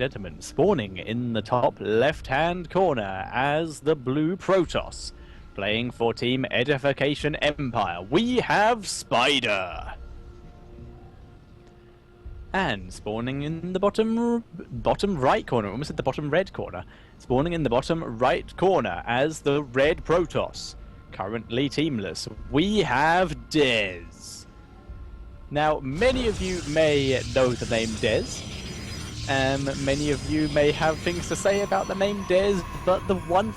gentlemen, spawning in the top left-hand corner as the blue Protoss, playing for Team Edification Empire, we have Spida. And spawning in the bottom right corner, almost at the bottom red corner, spawning in the bottom right corner as the red Protoss, currently teamless, we have Dez. Now, many of you may know the name Dez. Many of you may have things to say about the name Dez, but the one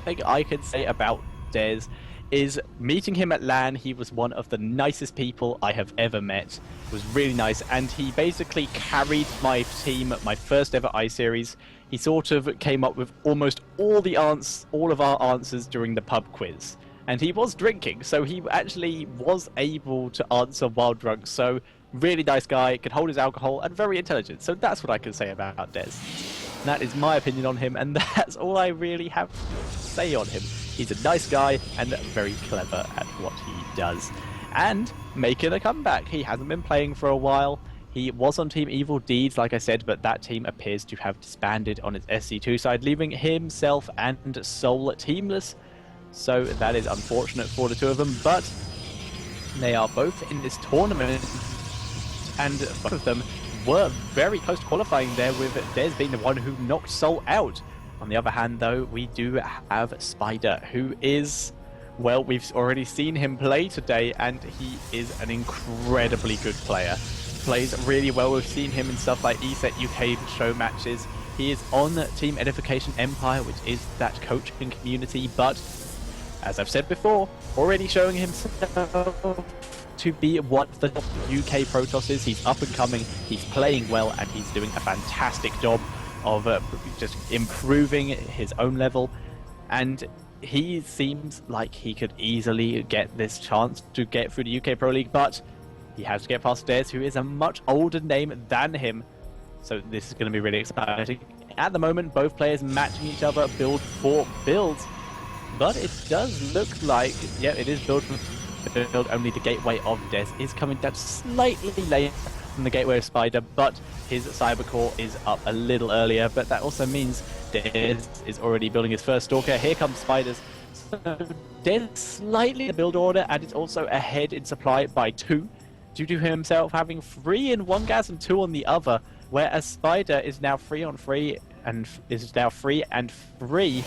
thing I can say about Dez is meeting him at LAN, he was one of the nicest people I have ever met. It was really nice, and he basically carried my team at my first ever I-Series. He sort of came up with almost all of our answers during the pub quiz. And he was drinking, so he actually was able to answer while drunk. So, really nice guy, could hold his alcohol, and very intelligent. So that's what I can say about Dez. That is my opinion on him, and that's all I really have to say on him. He's a nice guy, and very clever at what he does. And making a comeback. He hasn't been playing for a while. He was on Team Evil Deeds, like I said, but that team appears to have disbanded on its SC2 side, leaving himself and Soul teamless. So that is unfortunate for the two of them, but they are both in this tournament, and both of them were very close to qualifying there, with Dez being the one who knocked Soul out. On the other hand, though, we do have Spida, who is, well, we've already seen him play today, and he is an incredibly good player. Plays really well. We've seen him in stuff like ESET UK show matches. He is on Team Edification Empire, which is that coaching community, but as I've said before, already showing himself to be what the top UK Protoss is. He's up and coming, he's playing well, and he's doing a fantastic job of just improving his own level. And he seems like he could easily get this chance to get through the UK Pro League, but he has to get past Dez, who is a much older name than him. So this is going to be really exciting. At the moment, both players matching each other build for builds. But it does look like, yeah, it is build only the gateway of Dez is coming down slightly later than the gateway of Spida, but his cyber core is up a little earlier. But that also means Dez is already building his first Stalker. Here comes Spiders. So Dez slightly in the build order, and it's also ahead in supply by 2, due to himself having 3 in one gas and 2 on the other, whereas Spida is now 3 on 3 and is now 3 and 3.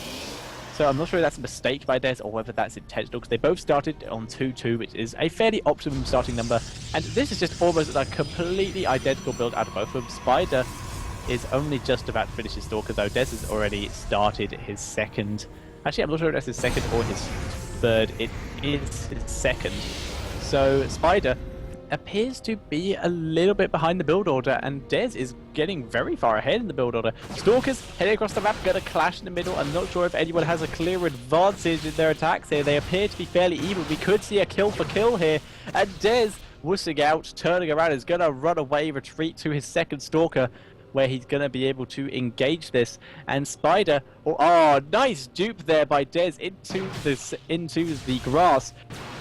So I'm not sure if that's a mistake by Dez or whether that's intentional, because they both started on 2-2, which is a fairly optimum starting number. And this is just almost a completely identical build out of both of them. Spida is only just about to finish his Stalker, though. Dez has already started his second. Actually, I'm not sure if that's his second or his third. It is his second. So Spida appears to be a little bit behind the build order, and Dez is getting very far ahead in the build order. Stalkers heading across the map, going to clash in the middle. I'm not sure if anyone has a clear advantage in their attacks here. They appear to be fairly even. We could see a kill for kill here, and Dez wussing out, turning around, is going to run away, retreat to his second Stalker, where he's going to be able to engage this. And Spida, oh, nice dupe there by Dez into the grass.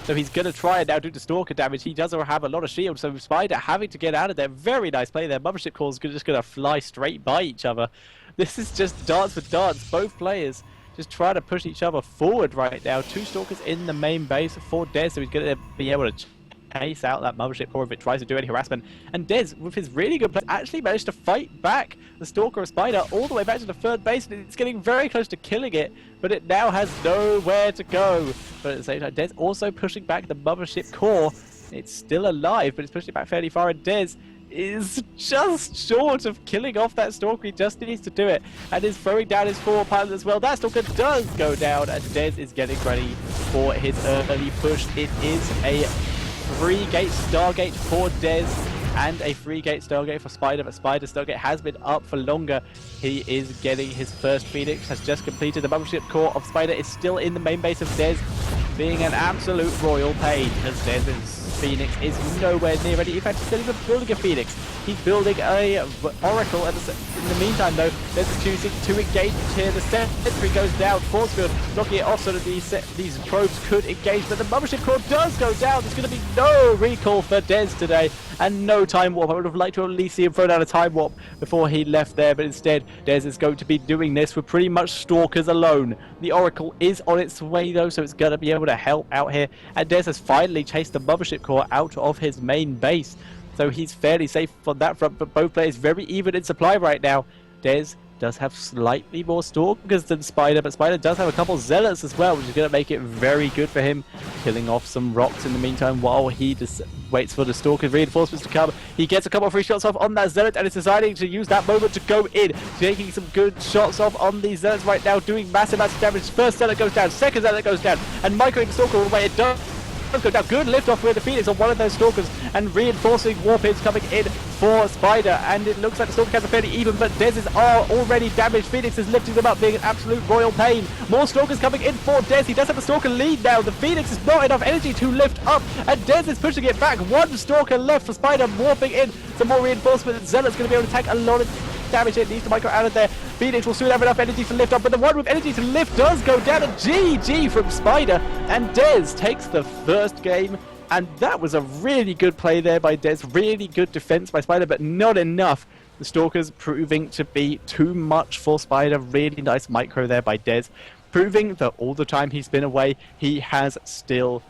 So he's going to try and now do the Stalker damage. He does have a lot of shield, so Spida having to get out of there. Very nice play there. Mothership cores are just going to fly straight by each other. This is just dance for dance. Both players just trying to push each other forward right now. 2 Stalkers in the main base for Dez, so he's going to be able to chase out that Mothership core if it tries to do any harassment. And Dez, with his really good play, actually managed to fight back the Stalker of Spida all the way back to the third base, and it's getting very close to killing it, but it now has nowhere to go. But at the same time, Dez also pushing back the Mothership core. It's still alive, but it's pushing it back fairly far, and Dez is just short of killing off that Stalker. He just needs to do it, and is throwing down his 4 pilot as well. That Stalker does go down, and Dez is getting ready for his early push. It is a 3-gate Stargate for Dez and a 3-gate Stargate for Spida, but Spida's Stargate has been up for longer. He is getting his first Phoenix, has just completed. The Mothership core of Spida is still in the main base of Dez, being an absolute royal pain, as Dez is Phoenix is nowhere near ready. In fact, he's not even building a Phoenix. He's building a Oracle. And in the meantime, though, there's choosing to engage here. The sentry goes down. Force field knocking it off so that these probes could engage. But the mothership core does go down. There's going to be no recall for Dez today. And no time warp. I would have liked to at least see him throw down a time warp before he left there, but instead Dez is going to be doing this with pretty much Stalkers alone. The Oracle is on its way though, so it's going to be able to help out here, and Dez has finally chased the mothership core out of his main base, so he's fairly safe on that front, but both players very even in supply right now. Dez does have slightly more Stalkers than Spida, but Spida does have a couple Zealots as well, which is going to make it very good for him, killing off some rocks in the meantime while he just waits for the Stalker reinforcements to come. He gets a couple of free shots off on that Zealot and is deciding to use that moment to go in, taking some good shots off on these Zealots right now, doing massive damage. First Zealot goes down, second Zealot goes down, and microing the Stalker away. It does go down. Good lift off with the Phoenix on one of those Stalkers, and reinforcing warp-ins coming in for Spida, and it looks like the Stalker cats are fairly even, but Dez's are already damaged. Phoenix is lifting them up, being an absolute royal pain. More Stalkers coming in for Dez. He does have a Stalker lead now. The Phoenix is not enough energy to lift up, and Dez is pushing it back. One Stalker left for Spida, warping in some more reinforcements. Zealot's going to be able to take a lot of damage. It needs to micro out of there. Phoenix will soon have enough energy to lift up, but the one with energy to lift does go down. A GG from Spida, and Dez takes the first game. And that was a really good play there by Dez. Really good defense by Spida, but not enough. The Stalkers proving to be too much for Spida. Really nice micro there by Dez, proving that all the time he's been away, he has still